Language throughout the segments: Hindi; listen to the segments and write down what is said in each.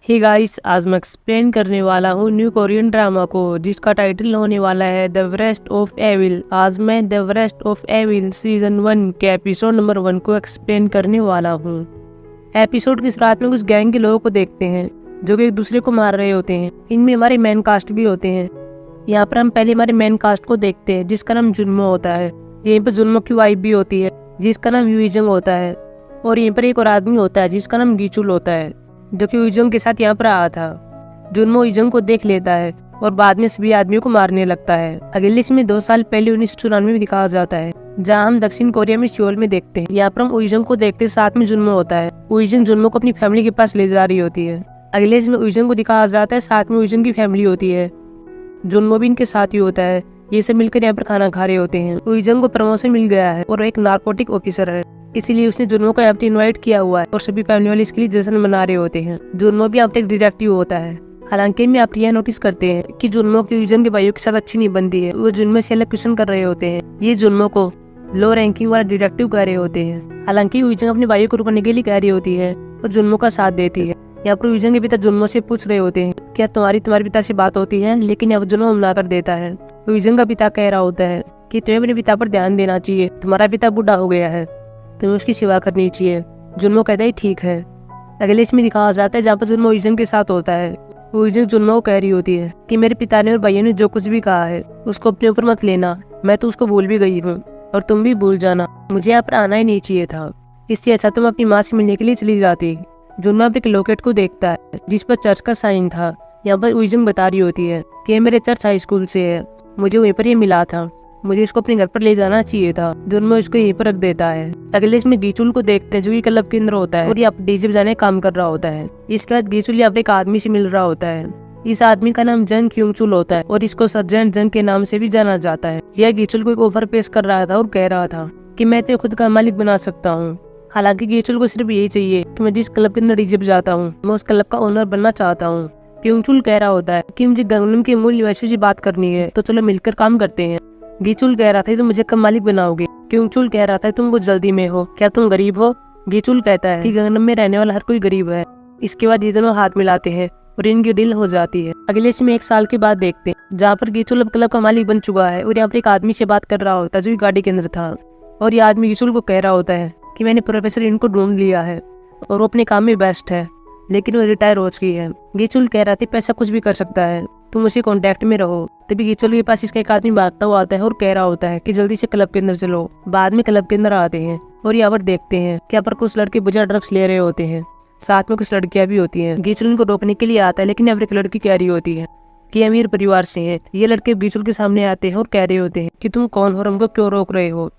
हे गाइस, आज मैं एक्सप्लेन करने वाला हूँ न्यू कोरियन ड्रामा को जिसका टाइटल होने वाला है द वेस्ट ऑफ एविल। आज मैं the west of evil season 1 के एपिसोड नंबर 1 को एक्सप्लेन करने वाला हूँ। एपिसोड की शुरुआत में कुछ गैंग के लोगों को देखते हैं जो कि एक दूसरे को मार रहे होते हैं। इनमें हमारे मेन कास्ट भी होते हैं। यहाँ पर हम पहले हमारे मेन कास्ट को देखते हैं जिसका नाम जुन्मो होता है। यहीं पर जुन्मो की वाइफ भी होती है जिसका नाम यूइजंग होता है। और यहीं पर एक और आदमी होता है जिसका नाम गीचुल होता है जो कि यूइजंग के साथ यहाँ पर आया था। जुन्मो यूइजंग को देख लेता है और बाद में सभी आदमियों को मारने लगता है। अगले इसमें 2 साल पहले 1994 में दिखाया जाता है जहाँ हम दक्षिण कोरिया में सियोल में देखते हैं। यहाँ पर हम यूइजंग को देखते साथ में जुन्मो होता है। यूइजंग जुन्मो को अपनी फैमिली के पास ले जा रही होती है। अगले इसमें यूइजंग को दिखाया जाता है साथ में यूइजंग की फैमिली होती है। जुन्मो भी इनके साथ ही होता है। ये सब मिलकर यहाँ पर खाना खा रहे होते हैं। यूइजंग को प्रमोशन मिल गया है और एक नार्कोटिक ऑफिसर है, इसीलिए उसने जुन्मो को यहाँ पर इन्वाइट किया हुआ है और सभी फैमिली वाले इसके लिए जश्न मना रहे होते हैं। जुन्मो भी यहाँ पर एक डिटेक्टिव होता है। हालांकि में आप यह नोटिस करते हैं कि जुन्मो की यूइजंग के भाइयों के साथ अच्छी नहीं बनती है। वो जुन्मो से अलग क्वेश्चन कर रहे होते हैं। ये जुन्मो को लो रैंकिंग वाला डिटेक्टिव कह रहे होते हैं। हालांकि यूइजंग अपने भाइयों को रुकने के लिए कह रही होती है और जुन्मो का साथ देती है। यहाँ पर यूइजंग के पिता जुन्मो से पूछ रहे होते हैं क्या तुम्हारे पिता से बात होती है, लेकिन यहाँ जुन्मो मना कर देता है। यूइजंग का पिता कह रहा होता है कि तुम्हें अपने पिता पर ध्यान देना चाहिए, तुम्हारा पिता बूढ़ा हो गया है, तुम्हें उसकी सेवा करनी चाहिए। जुन्मो कहता है ठीक है। अगले इसमें दिखाया जाता है जहाँ पर जुन्मो यूइजंग के साथ होता है। यूइजंग जुन्मो को कह रही होती है कि मेरे पिता ने और भाइयों ने जो कुछ भी कहा है उसको अपने ऊपर मत लेना, मैं तो उसको भूल भी गई हूँ और तुम भी भूल जाना, मुझे यहाँ पर आना ही नहीं चाहिए था, इससे अच्छा तुम अपनी माँ से मिलने के लिए चली जाती। जुन्मो अपने लॉकेट को देखता है जिस पर चर्च का साइन था। यहाँ पर यूइजंग बता रही होती है कि मेरे चर्च हाई स्कूल से है, मुझे वहीं पर ये मिला था, मुझे इसको अपने घर पर ले जाना चाहिए था। जुन्मो इसको यहीं पर रख देता है। अगले इसमें गीचुल को देखते हैं जो कि क्लब के अंदर होता है और ये डीजे बजाने काम कर रहा होता है। इसके बाद गीचुल यहाँ पर एक आदमी से मिल रहा होता है। इस आदमी का नाम जंग क्यूंगचुल होता है और इसको सर्जेंट जंग के नाम से भी जाना जाता है। यह गीचुल को एक ऑफर पेश कर रहा था और कह रहा था कि मैं तुम्हें खुद का मालिक बना सकता हूँ। हालांकि गीचुल को सिर्फ यही चाहिए कि मैं जिस क्लब के अंदर डीजे बजाता हूँ मैं उस क्लब का ओनर बनना चाहता हूँ। क्यूंगचुल कह रहा होता है कि मुझे गंगनम के मूल निवासियों से बात करनी है, तो चलो मिलकर काम करते हैं। गीचुल कह रहा था तुम मुझे कब मालिक बनाओगे। क्यूंगचुल कह रहा था तुम बहुत जल्दी में हो, क्या तुम गरीब हो। गीचुल कहता है कि गंगनम में रहने वाला हर कोई गरीब है। इसके बाद ये दोनों हाथ मिलाते हैं और इनकी डील हो जाती है। अगले इसमें 1 साल के बाद देखते हैं जहाँ पर गीचुल अब क्लब का मालिक बन चुका है और यहाँ पर एक आदमी से बात कर रहा होता है जो गाड़ी के अंदर था। और ये आदमी गीचुल को कह रहा होता है कि मैंने प्रोफेसर इनको ढूंढ लिया है और वो अपने काम में बेस्ट है, लेकिन वो रिटायर हो चुकी है। गीचुल कह रहा था पैसा कुछ भी कर सकता है, तुम उसी कांटेक्ट में रहो। तभी गीचुल के पास इसका एक आदमी भागता हुआ आता है और कह रहा होता है कि जल्दी से क्लब के अंदर चलो। बाद में क्लब के अंदर आते हैं और यहाँ पर देखते हैं कि यहाँ पर कुछ लड़के बुझा ड्रग्स ले रहे होते हैं, साथ में कुछ लड़कियां भी होती हैं। गीचुल इनको रोकने के लिए आता है लेकिन यहाँ पर एक लड़की कह रही होती है कि अमीर परिवार से है। ये लड़के गीचुल के सामने आते हैं और कह रहे होते हैं कि तुम कौन हो और हमको क्यों रोक रहे हो।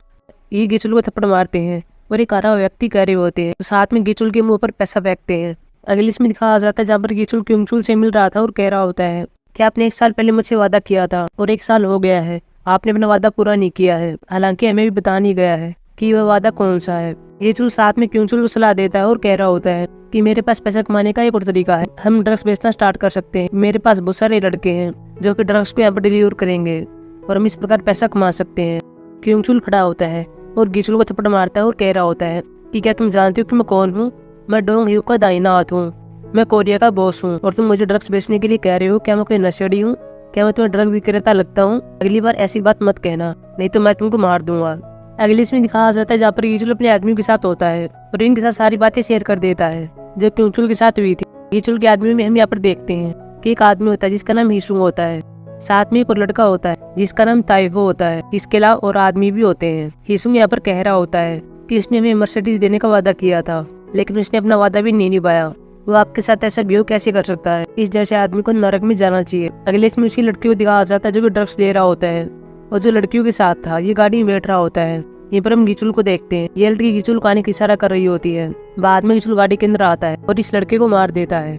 ये गीचुल को थप्पड़ मारते हैं और एक आरा व्यक्ति कह रहे होते हैं, साथ में गीचुल के मुंह पर पैसा फेंकते हैं। अगले इसमें दिखाया जाता है जहाँ पर गीचुल क्यूंगचुल से मिल रहा था और कह रहा होता है कि आपने 1 साल पहले मुझसे वादा किया था और 1 साल हो गया है, आपने अपना वादा पूरा नहीं किया है। हालांकि हमें भी बता नहीं गया है कि वह वादा कौन सा है। गीचुल साथ में क्यूंगचुल को सलाह देता है और कह रहा होता है कि मेरे पास पैसा कमाने का एक और तरीका है, हम ड्रग्स बेचना स्टार्ट कर सकते हैं। मेरे पास बहुत सारे लड़के हैं जो कि ड्रग्स को यहाँ पर डिलीवर करेंगे और हम इस प्रकार पैसा कमा सकते हैं। क्यूंगचुल खड़ा होता है और गीचुल को थप्पड़ मारता है और कह रहा होता है कि क्या तुम जानते हो कि मैं कौन हूँ। मैं डोंग ह्यू का दाहिना हाथ हूँ, मैं कोरिया का बॉस हूँ और तुम मुझे ड्रग्स बेचने के लिए कह रहे हो। क्या मैं कोई नशेड़ी हूँ? क्या मैं तुम्हें ड्रग विक्रेता लगता हूँ? अगली बार ऐसी बात मत कहना, नहीं तो मैं तुमको मार दूंगा। अगले इसमें दिखाया जाता है जहाँ पर गीचुल अपने आदमी के साथ होता है और इनके साथ सारी बातें शेयर कर देता है जो क्यूंगचुल के साथ हुई थी। गीचुल के आदमी में हम यहाँ पर देखते हैं कि एक आदमी होता है जिसका नाम हिसुंग होता है, साथ में एक और लड़का होता है जिसका नाम ताइहो होता है। इसके अलावा और आदमी भी होते हैं। हिसुंग यहाँ पर कह रहा होता है कि उसने हमें मर्सिडीज देने का वादा किया था, लेकिन उसने अपना वादा भी नहीं निभाया। वो आपके साथ ऐसा बिहेव कैसे कर सकता है? इस जैसे आदमी को नरक में जाना चाहिए। अगले इसमें उसी लड़की को दिखाया जाता है जो कि ड्रग्स ले रहा होता है और जो लड़कियों के साथ था ये गाड़ी में बैठ रहा होता है। यहाँ पर हम गीचुल को देखते हैं। ये लड़की गीचुल को आने की इशारा कर रही होती है। बाद में गीचुल गाड़ी के अंदर आता है और इस लड़के को मार देता है।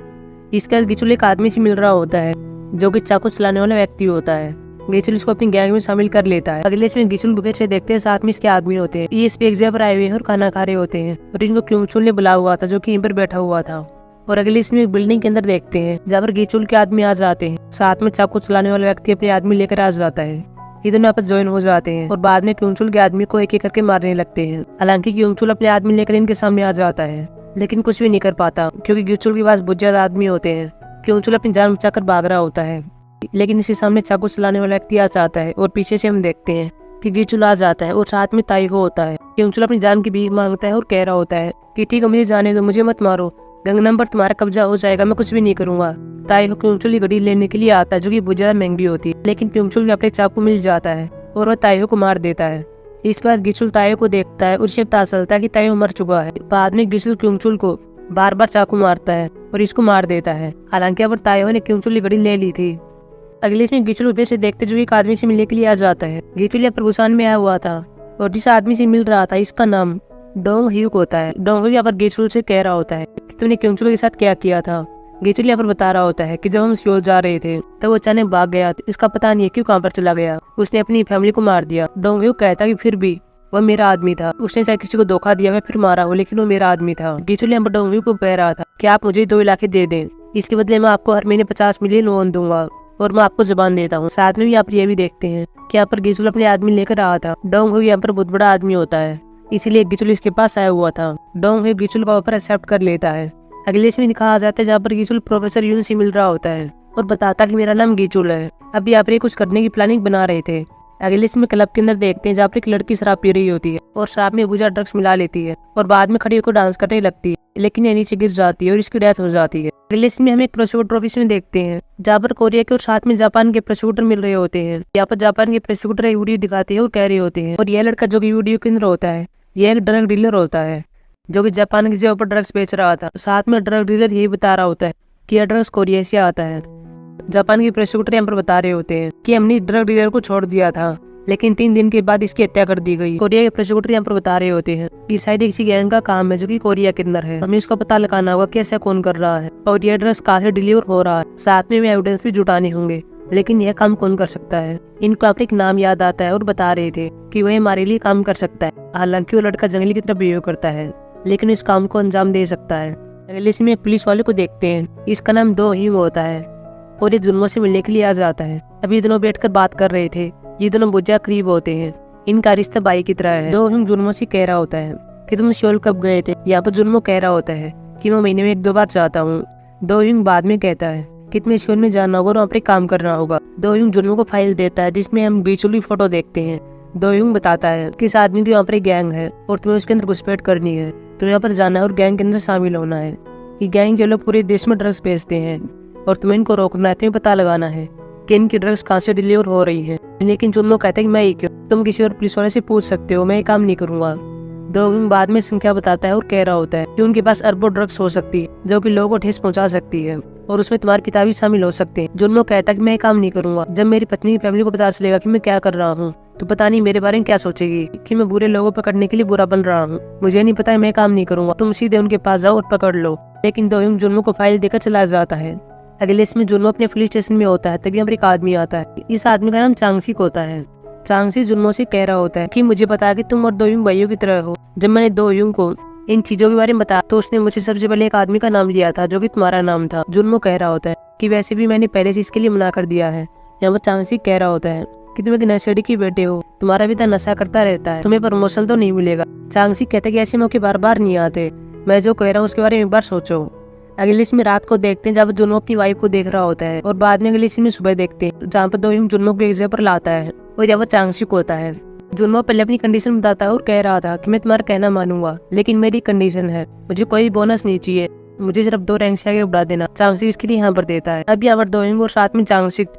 इसके बाद गीचुल एक आदमी से मिल रहा होता है जो कि चाकू चलाने वाला व्यक्ति होता है। गीचुल इसको अपनी गैंग में शामिल कर लेता है। अगले इसमें गीचुल बुफे से देखते हैं, साथ में इसके आदमी होते हैं। ये इस पे एक जगह पर आए हुए हैं और खाना खा रहे होते हैं और इनको क्यूंगचुल ने बुलाया हुआ था जो कि यहीं पर बैठा हुआ था। और अगले इसमें एक बिल्डिंग के अंदर देखते हैं जहाँ पर गीचुल के आदमी आ जाते हैं, साथ में चाकू चलाने वाला व्यक्ति अपने आदमी लेकर आ जाता है। ये दोनों आपस ज्वाइन हो जाते हैं और बाद में क्यूंगचुल के आदमी को एक एक करके मारने लगते हैं। हालांकि क्यूंगचुल अपने आदमी लेकर इनके सामने आ जाता है लेकिन कुछ भी नहीं कर पाता क्योंकि गिचुल के पास बहुत ज्यादा आदमी होते हैं। क्योंचुल अपनी जान बचाकर भाग रहा होता है, लेकिन इसके सामने चाकू चलाने वाला व्यक्ति आ जाता है और पीछे से हम देखते हैं कि गिचुल आ जाता है और साथ में ताइहो होता है। क्योंचुल अपनी जान की भीख मांगता है और कह रहा होता है कि ठीक है, मुझे जाने दो, मुझे मत मारो, गंगनम पर तुम्हारा कब्जा हो जाएगा, मैं कुछ भी नहीं करूंगा। ताइहो क्योंचुल की घड़ी लेने के लिए आता है जो कि बहुत ज्यादा महंगी होती है, लेकिन क्योंचुल के अपने चाकू मिल जाता है और वह ताइहो को मार देता है। इसके बाद गिचुल ताइहो को देखता है और उसे पता चलता है कि ताइहो मर चुका है। बाद में गिचुल क्योंचुल को बार बार चाकू मारता है और इसको मार देता है। हालांकि अब ताइहो ने क्योंचुल की घड़ी ले ली थी। अगले इसमें गिचुल उधर से देखते जो एक आदमी से मिलने के लिए आ जाता है। गिचुल यहाँ पर बुसान में आया हुआ था और जिस आदमी से मिल रहा था इसका नाम डोंग ह्यूक होता है। डोंग ह्यूक यहाँ पर गिचुल से कह रहा होता है कि तुमने क्योंचुल के साथ क्या किया था। गिचुल यहाँ पर बता रहा होता है कि जब हम सियोल जा रहे थे तब वो अचानक भाग गया, इसका पता नहीं है क्यों कहाँ पर चला गया, उसने अपनी फैमिली को मार दिया। डोंग ह्यूक कहता कि फिर भी वह मेरा आदमी था, उसने शायद किसी को धोखा दिया, मैं फिर मारा हूँ, लेकिन वो मेरा आदमी था। गिचुल यहाँ पर डोंग ह्यूक को कह रहा था कि आप मुझे 2 इलाके दे दें, इसके बदले मैं आपको हर महीने 50 मिलियन लोन दूंगा और मैं आपको जुबान देता हूँ। साथ में भी आप ये भी देखते हैं कि यहाँ पर गिचुल अपने आदमी लेकर आया था। डोंग ह्यूक यहाँ पर बहुत बड़ा आदमी होता है, इसीलिए गिचुल इसके पास आया हुआ था। डोंग ह्यूक गिचुल का ऑफर एक्सेप्ट कर लेता है। अगले इसमें दिखाया जाता है जहाँ पर गिचुल प्रोफेसर यून से मिल रहा होता है और बताता कि मेरा नाम गिचुल है, अभी यहाँ पर कुछ करने की प्लानिंग बना रहे थे। अगले इसमें क्लब के अंदर देखते हैं जहाँ पर एक लड़की शराब पी रही होती है और शराब में बुझा ड्रग्स मिला लेती है और बाद में खड़ी होकर डांस करने लगती है, लेकिन ये नीचे गिर जाती है और इसकी डेथ हो जाती है। अगले इसमें हम एक प्रोसिक्यूटर ऑफिस में देखते हैं जहाँ पर कोरिया के और साथ में जापान के प्रोसिक्यूटर मिल रहे होते हैं। यहाँ पर जापान के प्रोसिक्यूटर एक वीडियो दिखाते हैं और कह रहे होते हैं, और यह लड़का जो कि वीडियो के अंदर होता है यह एक ड्रग डीलर होता है जो कि जापान की जगह पर ड्रग्स बेच रहा था। साथ में ड्रग डीलर यही बता रहा होता है कि यह ड्रग्स कोरिया से आता है। जापान के प्रोसिक्यूटर यहाँ पर बता रहे होते हैं कि हमने ड्रग डीलर को छोड़ दिया था, लेकिन 3 दिन के बाद इसकी हत्या कर दी गई। कोरिया के प्रोसिक्यूटर यहाँ पर बता रहे होते हैं कि शायद किसी गैंग का काम है जो कि कोरिया के अंदर है, हमें इसका पता लगाना होगा कि ऐसा कौन कर रहा है और यह ड्रग्स कहाँ से डिलीवर हो रहा है। साथ में एविडेंस भी जुटाने होंगे, लेकिन यह काम कौन कर सकता है। इनको अपने एक नाम याद आता है और बता रहे थे कि वह हमारे लिए काम कर सकता है। हालांकि वो लड़का जंगली की तरह बिहेव करता है, लेकिन इस काम को अंजाम दे सकता है। अगले इसमें पुलिस वाले को देखते हैं, इसका नाम डो ह्यूक होता है और ये जुल्मों से मिलने के लिए आ जाता है। अभी दोनों बैठकर बात कर रहे थे, ये दोनों बहुत ज्यादा करीब होते हैं, इनका रिश्ता भाई की तरह है। डो ह्यूक जुल्मों से कह रहा होता है कि तुम सियोल कब गए थे। यहाँ पर जुल्मो कह रहा होता है कि मैं महीने में 1-2 बार जाता हूँ। डो ह्यूक बाद में कहता है कि तुम्हें सियोल में जाना होगा और वहाँ पर काम करना होगा। डो ह्यूक जुल्मो को फाइल देता है जिसमें हम गिचुल की फोटो देखते हैं। डो ह्यूक बताता है कि इस आदमी की वहाँ पर गैंग है और तुम्हें उसके अंदर घुसपैठ करनी है, तुम्हें यहाँ पर जाना है और गैंग के अंदर शामिल होना है। ये गैंग के लोग पूरे देश में ड्रग्स बेचते हैं और तुम्हें इनको रोकना है, तुम्हें पता लगाना है कि इनकी ड्रग्स कहाँ से डिलीवर हो रही है। लेकिन जुल्मो कहते हैं कि मैं ही क्यों, तुम किसी और पुलिस वाले से पूछ सकते हो, मैं ये काम नहीं करूंगा। डो ह्यूक बाद में संख्या बताता है और कह रहा होता है कि उनके पास अरबों ड्रग्स हो सकती है जो कि लोगों को ठेस पहुंचा सकती है और उसमें तुम्हारे पिता भी शामिल हो सकते हैं। जुल्मो कहता है कि मैं ये काम नहीं करूंगा, जब मेरी पत्नी की फैमिली को पता चलेगा कि मैं क्या कर रहा हूँ तो पता नहीं मेरे बारे में क्या सोचेगी कि मैं बुरे लोगों पकड़ने के लिए बुरा बन रहा हूँ। मुझे नहीं पता, मैं काम नहीं करूंगा, तुम सीधे उनके पास जाओ और पकड़ लो। लेकिन डो ह्यूक जुल्मो को फाइल देकर चला जाता है। अगले इसमें जुल्मो अपने पुलिस स्टेशन में होता है, तभी यहाँ पर एक आदमी आता है। इस आदमी का नाम चांगसिक होता है। चांगसिक जुल्मो से कह रहा होता है कि मुझे पता कि तुम और डो ह्यूक भाइयों की तरह हो। जब मैंने डो ह्यूक को इन चीजों के बारे में बताया तो उसने मुझे सबसे पहले एक आदमी का नाम लिया था जो कि तुम्हारा नाम था। जुल्मो कह रहा होता है कि वैसे भी मैंने पहले से इसके लिए मना कर दिया है। यहाँ पर चांगसिक कह रहा होता है कि तुम एक नशेड़ी के बेटे हो, तुम्हारा पिता नशा करता रहता है, तुम्हें प्रमोशन तो नहीं मिलेगा। चांगसिक कहते कि ऐसे मौके बार बार नहीं आते, मैं जो कह रहा हूँ उसके बारे में एक बार सोचो। अगले इसमें रात को देखते हैं जब जुल्मो अपनी वाइफ को देख रहा होता है और बाद में अगले इसमें सुबह देखते हैं जहाँ पर डो ह्यूक जुल्मो को एक जगह पर लाता है और यहाँ पर चांगसिक होता है। जुल्मो पहले अपनी कंडीशन बताता है और कह रहा था कि मैं तुम्हारा कहना मानूंगा, लेकिन मेरी कंडीशन है मुझे कोई बोनस नहीं चाहिए, मुझे सिर्फ 2 रैंक से आगे बढ़ा देना। चांगसिक इसके लिए यहाँ पर देता है। अब यहाँ पर डो ह्यूक और साथ में चांगसिक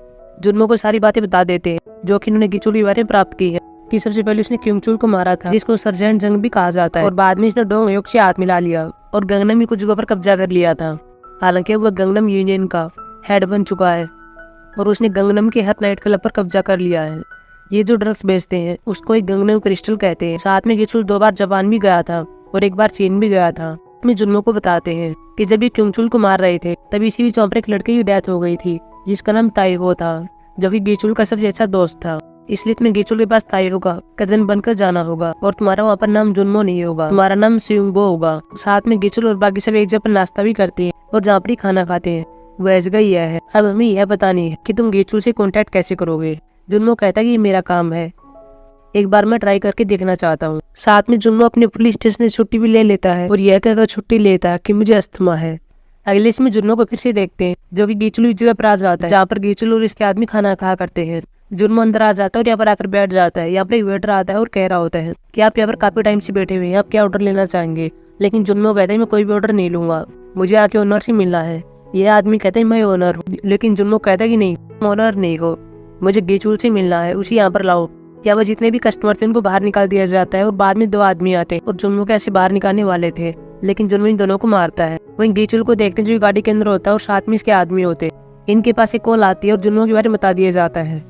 जुल्मो को सारी बातें बता देते हैं जो कि इन्होंने गिचुल के बारे में प्राप्त की है कि सबसे पहले उसने क्योंचुल को मारा था जिसको सर्जेंट जंग भी कहा जाता है और बाद में इसने डो ह्यूक से हाथ मिला लिया और गंगनम की कुछ जगह पर कब्जा कर लिया था। हालांकि वह गंगनम यूनियन का हेड बन चुका है और उसने गंगनम के हर नाइट क्लब पर कब्जा कर लिया है। ये जो ड्रग्स बेचते हैं उसको एक गंगनम क्रिस्टल कहते हैं। साथ में गिचुल 2 बार जापान भी गया था और 1 बार चीन भी गया था। में जुल्मो को बताते हैं कि जब ये क्योंचुल को मार रहे थे तभी इसी बीच वहाँ पर एक लड़के की डेथ हो गई थी जिसका नाम ताइहो था जो कि गिचुल का सबसे अच्छा दोस्त था। इसलिए तुम्हें गिचुल के पास ताइहो का कजन बनकर जाना होगा और तुम्हारा वहाँ पर नाम जुल्मो नहीं होगा, तुम्हारा नाम सियुंगबो होगा। साथ में गिचुल और बाकी सब एक जगह पर नाश्ता भी करते हैं और जहाँ पर ही खाना खाते हैं। वह जगह यह है। अब हमें यह बतानी है कि तुम गिचुल से कॉन्टेक्ट कैसे करोगे। जुल्मो कहता है कि ये मेरा काम है। एक बार मैं ट्राई करके देखना चाहता हूँ। साथ में जुन्नो अपने पुलिस स्टेशन से छुट्टी भी ले लेता है और यह कहकर छुट्टी लेता है कि मुझे अस्थमा है। अगले इसमें जुन्नो को फिर से देखते हैं जो कि गीचलू इस जगह पर आ जाता है जहाँ पर गीचलू और इसके आदमी खाना खा करते हैं। जुन्नो अंदर आ जाता है और यहाँ पर आकर बैठ जाता है। यहाँ पर एक वेटर आता है और कह रहा होता है कि आप यहाँ पर काफी टाइम से बैठे हुए हैं, आप क्या ऑर्डर लेना चाहेंगे। लेकिन जुन्नो कहता है मैं कोई भी ऑर्डर नहीं लूंगा, मुझे आके ओनर से मिलना है। यह आदमी कहता है मैं ओनर हूँ, लेकिन जुन्नो कहता है कि नहीं, ओनर नहीं हो, मुझे गीचलू से मिलना है, उसी यहाँ पर लाओ। यहाँ पर जितने भी कस्टमर थे उनको बाहर निकाल दिया जाता है और बाद में दो आदमी आते हैं और जुन्नो को ऐसे बाहर निकालने वाले थे, लेकिन जुन्नो इन दोनों को मारता है। वहीं गीचलू को देखते हैं जो गाड़ी के अंदर होता है और साथ में इसके आदमी होते हैं। इनके पास एक कॉल आती है और जुन्नो के बारे में बता दिया जाता है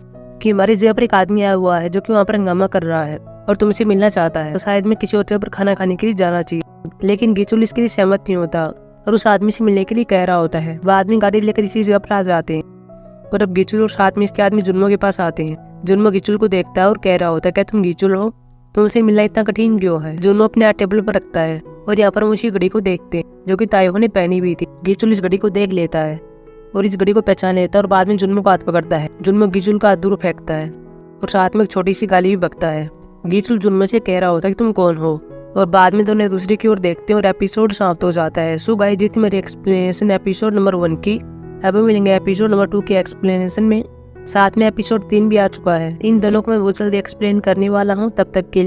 कि हमारी जगह पर एक आदमी आया हुआ है जो कि वहाँ पर हंगामा कर रहा है और तुमसे मिलना चाहता है, तो शायद में किसी और जगह पर खाना खाने के लिए जाना चाहिए। लेकिन गीचलू इसके लिए सहमत नहीं होता और उस आदमी से मिलने के लिए कह रहा होता है। वह आदमी गाड़ी लेकर इसी जगह पर आ जाते हैं और अब गीचलू और साथ में इसके आदमी जुन्नो के पास आते हैं। जुन्नो गीचलू को देखता है और कह रहा होता है क्या तुम गीचलू हो, तुमसे मिलना इतना कठिन क्यों है। जुन्नो अपने हाथ टेबल पर रखता है और यहाँ पर हम उसी घड़ी को देखते हैं जो कि ताइहो ने पहनी हुई थी। गीचलू इस घड़ी को देख लेता है और इस घड़ी को पहचान लेता है और बाद में जुन्नो को हाथ पकड़ता है। जुन्नो गीचलू का हाथ दूर फेंकता है और साथ में एक छोटी सी गाली भी बकता है। गीचलू जुन्नो से कह रहा होता है कि तुम कौन हो और बाद में दोनों दूसरे की ओर देखते हैं और एपिसोड समाप्त हो जाता है। सो गाइस, ये थी मेरी एक्सप्लेनेशन एपिसोड नंबर 1 की। अब मिलेंगे एपिसोड नंबर 2 के एक्सप्लेनेशन में। साथ में एपिसोड 3 भी आ चुका है, इन दोनों को मैं बहुत जल्दी एक्सप्लेन करने वाला हूँ। तब तक के लिए